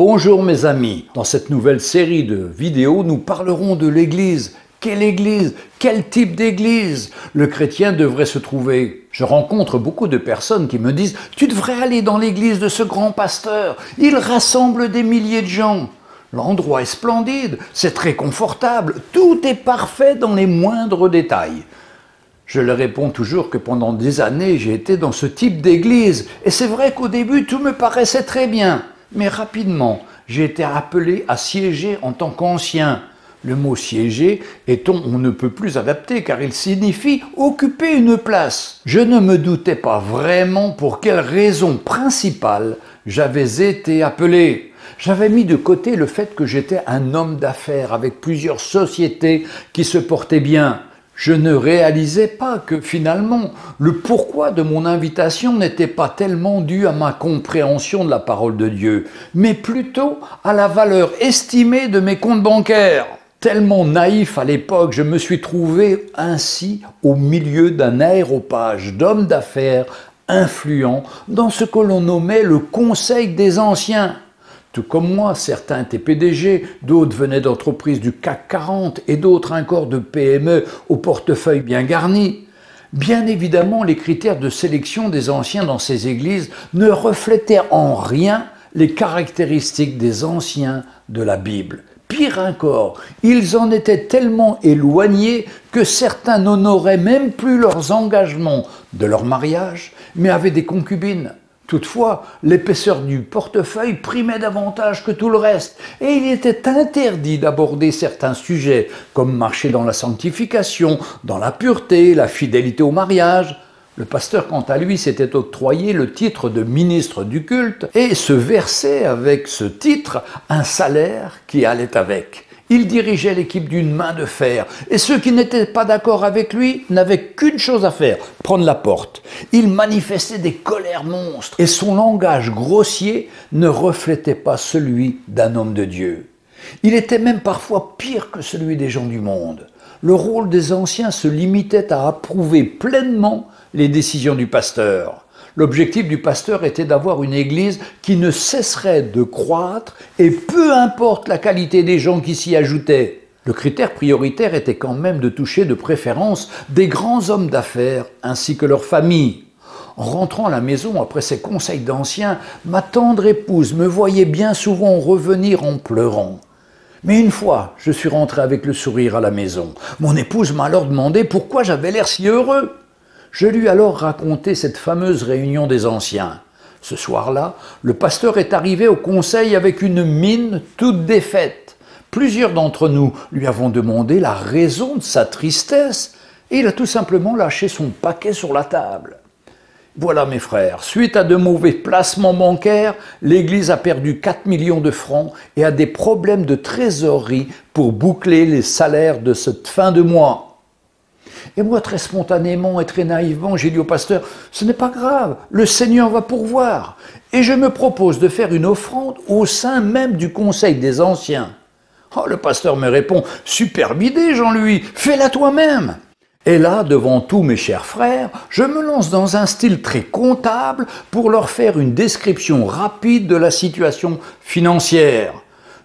Bonjour mes amis, dans cette nouvelle série de vidéos, nous parlerons de l'Église. Quelle Église? Quel type d'Église le chrétien devrait se trouver? Je rencontre beaucoup de personnes qui me disent « Tu devrais aller dans l'Église de ce grand pasteur, il rassemble des milliers de gens. » L'endroit est splendide, c'est très confortable, tout est parfait dans les moindres détails. Je leur réponds toujours que pendant des années, j'ai été dans ce type d'église. Et c'est vrai qu'au début, tout me paraissait très bien. Mais rapidement, j'ai été appelé à siéger en tant qu'ancien. Le mot « siéger » est on ne peut plus adapté car il signifie occuper une place. Je ne me doutais pas vraiment pour quelle raison principale j'avais été appelé. J'avais mis de côté le fait que j'étais un homme d'affaires avec plusieurs sociétés qui se portaient bien. Je ne réalisais pas que finalement, le pourquoi de mon invitation n'était pas tellement dû à ma compréhension de la parole de Dieu, mais plutôt à la valeur estimée de mes comptes bancaires. Tellement naïf à l'époque, je me suis trouvé ainsi au milieu d'un aréopage d'hommes d'affaires influents dans ce que l'on nommait le Conseil des Anciens. Tout comme moi, certains étaient PDG, d'autres venaient d'entreprises du CAC 40 et d'autres encore de PME au portefeuille bien garni. Bien évidemment, les critères de sélection des anciens dans ces églises ne reflétaient en rien les caractéristiques des anciens de la Bible. Pire encore, ils en étaient tellement éloignés que certains n'honoraient même plus leurs engagements de leur mariage, mais avaient des concubines. Toutefois, l'épaisseur du portefeuille primait davantage que tout le reste, et il était interdit d'aborder certains sujets, comme marcher dans la sanctification, dans la pureté, la fidélité au mariage. Le pasteur, quant à lui, s'était octroyé le titre de ministre du culte et se versait avec ce titre un salaire qui allait avec. Il dirigeait l'équipe d'une main de fer, et ceux qui n'étaient pas d'accord avec lui n'avaient qu'une chose à faire, prendre la porte. Il manifestait des colères monstres, et son langage grossier ne reflétait pas celui d'un homme de Dieu. Il était même parfois pire que celui des gens du monde. Le rôle des anciens se limitait à approuver pleinement les décisions du pasteur. L'objectif du pasteur était d'avoir une église qui ne cesserait de croître et peu importe la qualité des gens qui s'y ajoutaient. Le critère prioritaire était quand même de toucher de préférence des grands hommes d'affaires ainsi que leurs familles. En rentrant à la maison après ces conseils d'anciens, ma tendre épouse me voyait bien souvent revenir en pleurant. Mais une fois, je suis rentré avec le sourire à la maison. Mon épouse m'a alors demandé pourquoi j'avais l'air si heureux. Je lui ai alors raconté cette fameuse réunion des anciens. Ce soir-là, le pasteur est arrivé au conseil avec une mine toute défaite. Plusieurs d'entre nous lui avons demandé la raison de sa tristesse et il a tout simplement lâché son paquet sur la table. Voilà mes frères, suite à de mauvais placements bancaires, l'Église a perdu 4 millions de francs et a des problèmes de trésorerie pour boucler les salaires de cette fin de mois. Et moi, très spontanément et très naïvement, j'ai dit au pasteur, ce n'est pas grave, le Seigneur va pourvoir. Et je me propose de faire une offrande au sein même du Conseil des Anciens. Oh, le pasteur me répond, superbe idée Jean-Louis, fais-la toi-même. Et là, devant tous mes chers frères, je me lance dans un style très comptable pour leur faire une description rapide de la situation financière.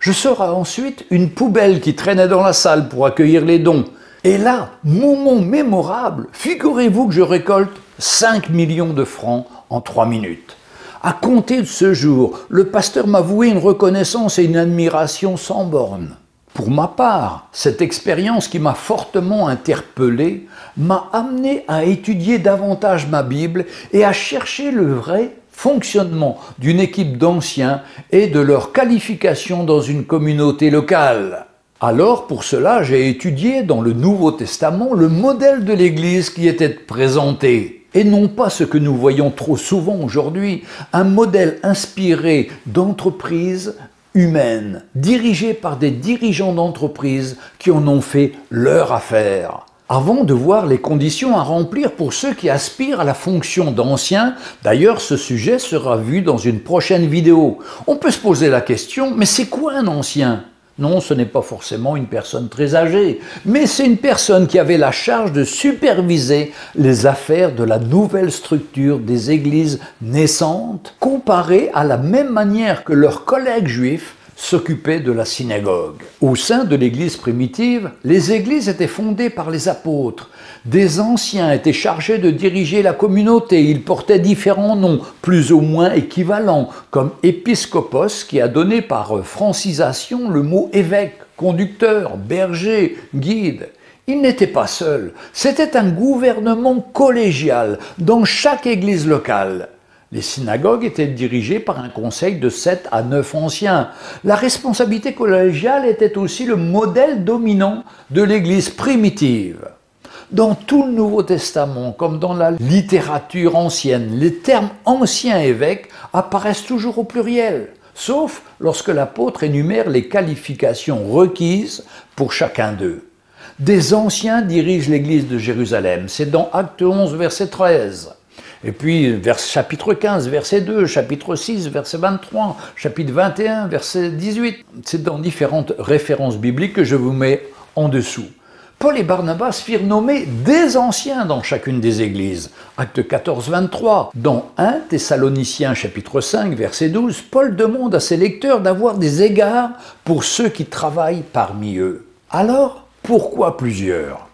Je sors ensuite une poubelle qui traînait dans la salle pour accueillir les dons. Et là, moment mémorable, figurez-vous que je récolte 5 millions de francs en 3 minutes. À compter de ce jour, le pasteur m'a voué une reconnaissance et une admiration sans bornes. Pour ma part, cette expérience qui m'a fortement interpellé m'a amené à étudier davantage ma Bible et à chercher le vrai fonctionnement d'une équipe d'anciens et de leur qualification dans une communauté locale. Alors, pour cela, j'ai étudié dans le Nouveau Testament le modèle de l'Église qui était présenté. Et non pas ce que nous voyons trop souvent aujourd'hui, un modèle inspiré d'entreprises humaines, dirigées par des dirigeants d'entreprises qui en ont fait leur affaire. Avant de voir les conditions à remplir pour ceux qui aspirent à la fonction d'ancien, d'ailleurs ce sujet sera vu dans une prochaine vidéo. On peut se poser la question, mais c'est quoi un ancien ? Non, ce n'est pas forcément une personne très âgée, mais c'est une personne qui avait la charge de superviser les affaires de la nouvelle structure des églises naissantes, comparée à la même manière que leurs collègues juifs s'occupaient de la synagogue. Au sein de l'église primitive, les églises étaient fondées par les apôtres. Des anciens étaient chargés de diriger la communauté. Ils portaient différents noms, plus ou moins équivalents, comme épiscopos, qui a donné par francisation le mot évêque, conducteur, berger, guide. Ils n'étaient pas seuls. C'était un gouvernement collégial dans chaque église locale. Les synagogues étaient dirigées par un conseil de 7 à 9 anciens. La responsabilité collégiale était aussi le modèle dominant de l'Église primitive. Dans tout le Nouveau Testament, comme dans la littérature ancienne, les termes anciens évêques apparaissent toujours au pluriel, sauf lorsque l'apôtre énumère les qualifications requises pour chacun d'eux. Des anciens dirigent l'Église de Jérusalem, c'est dans Acte 11, verset 13. Et puis, chapitre 15, verset 2, chapitre 6, verset 23, chapitre 21, verset 18. C'est dans différentes références bibliques que je vous mets en dessous. Paul et Barnabas firent nommer des anciens dans chacune des églises. Acte 14, 23. Dans 1 Thessaloniciens, chapitre 5, verset 12, Paul demande à ses lecteurs d'avoir des égards pour ceux qui travaillent parmi eux. Alors, pourquoi plusieurs ?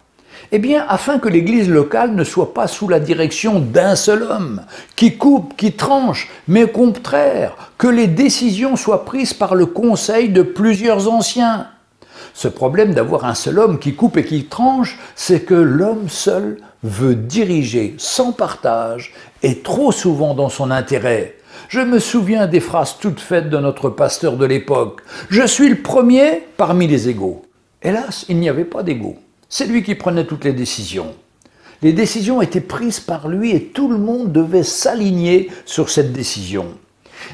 Eh bien, afin que l'Église locale ne soit pas sous la direction d'un seul homme, qui coupe, qui tranche, mais au contraire, que les décisions soient prises par le conseil de plusieurs anciens. Ce problème d'avoir un seul homme qui coupe et qui tranche, c'est que l'homme seul veut diriger sans partage et trop souvent dans son intérêt. Je me souviens des phrases toutes faites de notre pasteur de l'époque. « Je suis le premier parmi les égaux ». Hélas, il n'y avait pas d'égaux. C'est lui qui prenait toutes les décisions. Les décisions étaient prises par lui et tout le monde devait s'aligner sur cette décision.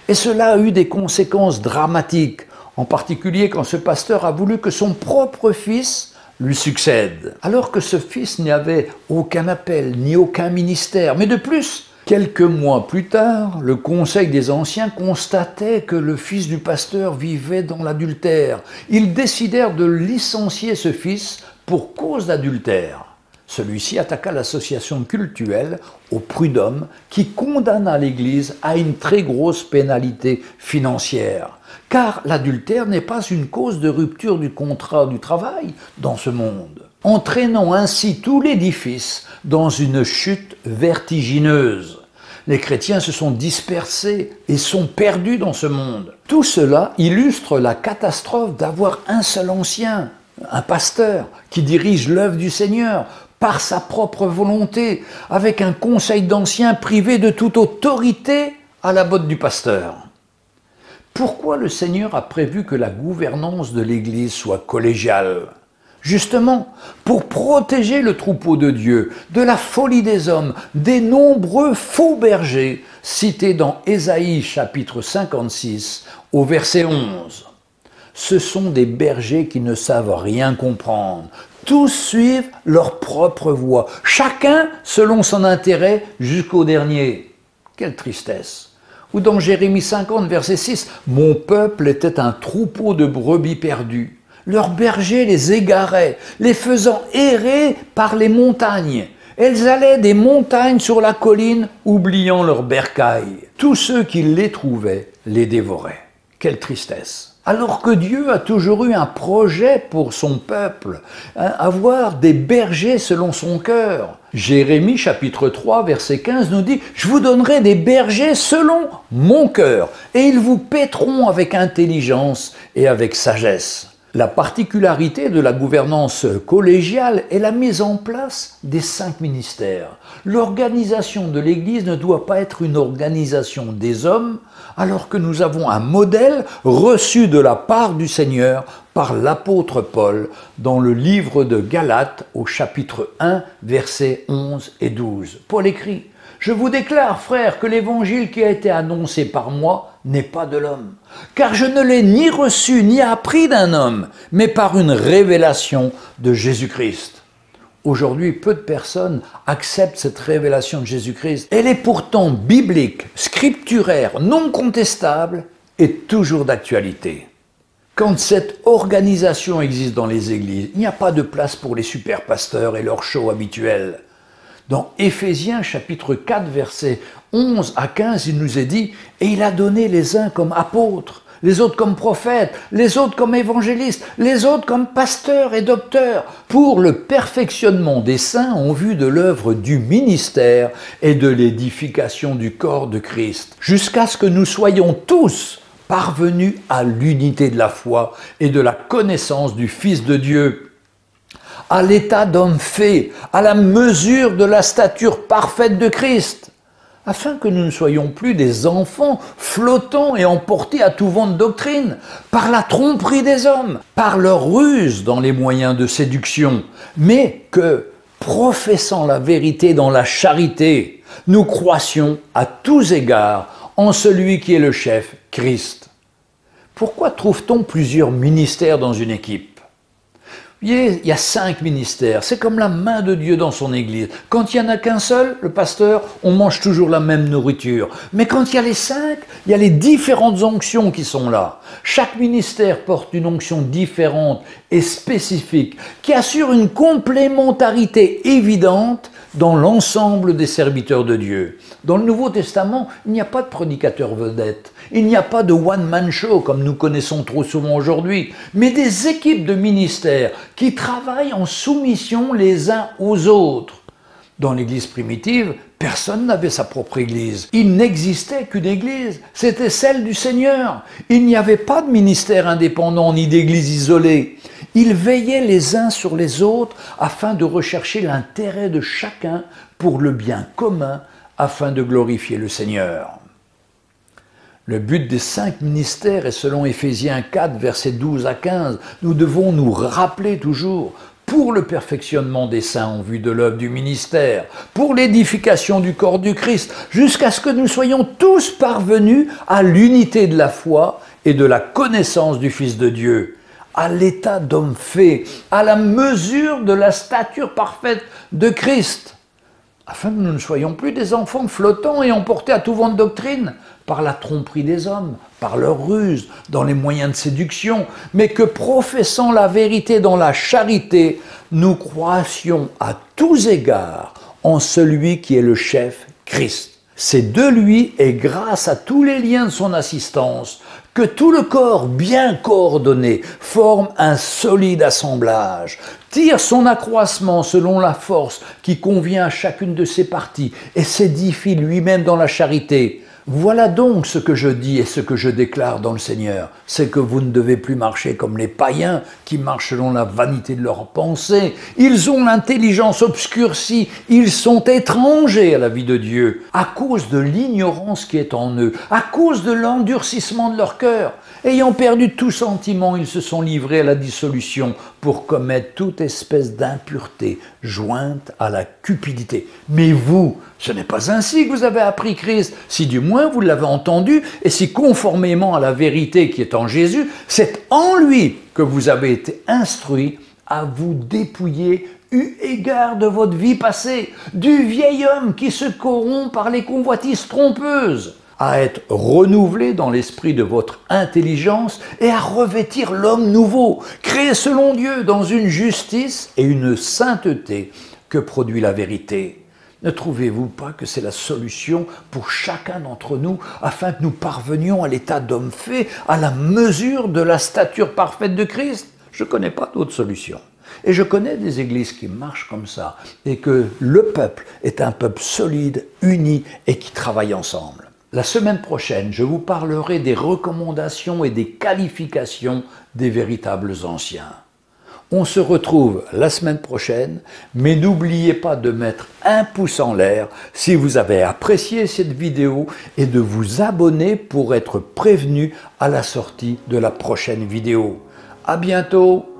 Et cela a eu des conséquences dramatiques, en particulier quand ce pasteur a voulu que son propre fils lui succède, alors que ce fils n'avait aucun appel ni aucun ministère. Mais de plus, quelques mois plus tard, le conseil des anciens constatait que le fils du pasteur vivait dans l'adultère. Ils décidèrent de licencier ce fils pour cause d'adultère. Celui-ci attaqua l'association cultuelle au prud'homme qui condamna l'Église à une très grosse pénalité financière. Car l'adultère n'est pas une cause de rupture du contrat du travail dans ce monde, entraînant ainsi tout l'édifice dans une chute vertigineuse. Les chrétiens se sont dispersés et sont perdus dans ce monde. Tout cela illustre la catastrophe d'avoir un seul ancien, un pasteur qui dirige l'œuvre du Seigneur par sa propre volonté, avec un conseil d'anciens privé de toute autorité à la botte du pasteur. Pourquoi le Seigneur a prévu que la gouvernance de l'Église soit collégiale ? Justement, pour protéger le troupeau de Dieu de la folie des hommes, des nombreux faux bergers cités dans Ésaïe chapitre 56 au verset 11. Ce sont des bergers qui ne savent rien comprendre. Tous suivent leur propre voie, chacun selon son intérêt jusqu'au dernier. Quelle tristesse! Ou dans Jérémie 50, verset 6, « Mon peuple était un troupeau de brebis perdues. Leurs bergers les égaraient, les faisant errer par les montagnes. Elles allaient des montagnes sur la colline, oubliant leurs bercailles. Tous ceux qui les trouvaient les dévoraient. » Quelle tristesse! Alors que Dieu a toujours eu un projet pour son peuple, avoir des bergers selon son cœur. Jérémie chapitre 3 verset 15 nous dit « Je vous donnerai des bergers selon mon cœur, et ils vous paîtront avec intelligence et avec sagesse. » La particularité de la gouvernance collégiale est la mise en place des 5 ministères. L'organisation de l'Église ne doit pas être une organisation des hommes, alors que nous avons un modèle reçu de la part du Seigneur par l'apôtre Paul dans le livre de Galates au chapitre 1, versets 11 et 12. Paul écrit « Je vous déclare, frères, que l'évangile qui a été annoncé par moi n'est pas de l'homme, car je ne l'ai ni reçu ni appris d'un homme, mais par une révélation de Jésus-Christ. » Aujourd'hui, peu de personnes acceptent cette révélation de Jésus-Christ. Elle est pourtant biblique, scripturaire, non contestable et toujours d'actualité. Quand cette organisation existe dans les églises, il n'y a pas de place pour les super pasteurs et leurs shows habituels. Dans Éphésiens chapitre 4, versets 11 à 15, il nous est dit « Et il a donné les uns comme apôtres, les autres comme prophètes, les autres comme évangélistes, les autres comme pasteurs et docteurs, pour le perfectionnement des saints en vue de l'œuvre du ministère et de l'édification du corps de Christ, jusqu'à ce que nous soyons tous parvenus à l'unité de la foi et de la connaissance du Fils de Dieu, à l'état d'homme fait, à la mesure de la stature parfaite de Christ, afin que nous ne soyons plus des enfants flottants et emportés à tout vent de doctrine, par la tromperie des hommes, par leur ruse dans les moyens de séduction, mais que, professant la vérité dans la charité, nous croissions à tous égards en celui qui est le chef, Christ. Pourquoi trouve-t-on plusieurs ministères dans une équipe ? Vous voyez, il y a 5 ministères, c'est comme la main de Dieu dans son église. Quand il n'y en a qu'un seul, le pasteur, on mange toujours la même nourriture. Mais quand il y a les 5, il y a les différentes onctions qui sont là. Chaque ministère porte une onction différente et spécifique, qui assure une complémentarité évidente dans l'ensemble des serviteurs de Dieu. Dans le Nouveau Testament, il n'y a pas de prédicateur vedette. Il n'y a pas de one-man show comme nous connaissons trop souvent aujourd'hui, mais des équipes de ministères qui travaillent en soumission les uns aux autres. Dans l'Église primitive, personne n'avait sa propre Église. Il n'existait qu'une Église, c'était celle du Seigneur. Il n'y avait pas de ministère indépendant ni d'Église isolée. Ils veillaient les uns sur les autres afin de rechercher l'intérêt de chacun pour le bien commun, afin de glorifier le Seigneur. Le but des 5 ministères est selon Éphésiens 4, versets 12 à 15. Nous devons nous rappeler toujours, pour le perfectionnement des saints en vue de l'œuvre du ministère, pour l'édification du corps du Christ, jusqu'à ce que nous soyons tous parvenus à l'unité de la foi et de la connaissance du Fils de Dieu, à l'état d'homme fait, à la mesure de la stature parfaite de Christ, afin que nous ne soyons plus des enfants flottants et emportés à tout vent de doctrine, par la tromperie des hommes, par leur ruse, dans les moyens de séduction, mais que professant la vérité dans la charité, nous croissions à tous égards en celui qui est le chef, Christ. C'est de lui et grâce à tous les liens de son assistance que tout le corps bien coordonné forme un solide assemblage, tire son accroissement selon la force qui convient à chacune de ses parties et s'édifie lui-même dans la charité. Voilà donc ce que je dis et ce que je déclare dans le Seigneur, c'est que vous ne devez plus marcher comme les païens qui marchent selon la vanité de leurs pensées. Ils ont l'intelligence obscurcie, ils sont étrangers à la vie de Dieu, à cause de l'ignorance qui est en eux, à cause de l'endurcissement de leur cœur. Ayant perdu tout sentiment, ils se sont livrés à la dissolution pour commettre toute espèce d'impureté jointe à la cupidité. Mais vous, ce n'est pas ainsi que vous avez appris Christ, si du moins vous l'avez entendu, et si conformément à la vérité qui est en Jésus, c'est en lui que vous avez été instruits à vous dépouiller eu égard de votre vie passée, du vieil homme qui se corrompt par les convoitises trompeuses, à être renouvelé dans l'esprit de votre intelligence et à revêtir l'homme nouveau, créé selon Dieu dans une justice et une sainteté que produit la vérité. Ne trouvez-vous pas que c'est la solution pour chacun d'entre nous afin que nous parvenions à l'état d'homme fait, à la mesure de la stature parfaite de Christ? Je ne connais pas d'autre solution. Et je connais des églises qui marchent comme ça et que le peuple est un peuple solide, uni et qui travaille ensemble. La semaine prochaine, je vous parlerai des recommandations et des qualifications des véritables anciens. On se retrouve la semaine prochaine, mais n'oubliez pas de mettre un pouce en l'air si vous avez apprécié cette vidéo et de vous abonner pour être prévenu à la sortie de la prochaine vidéo. À bientôt!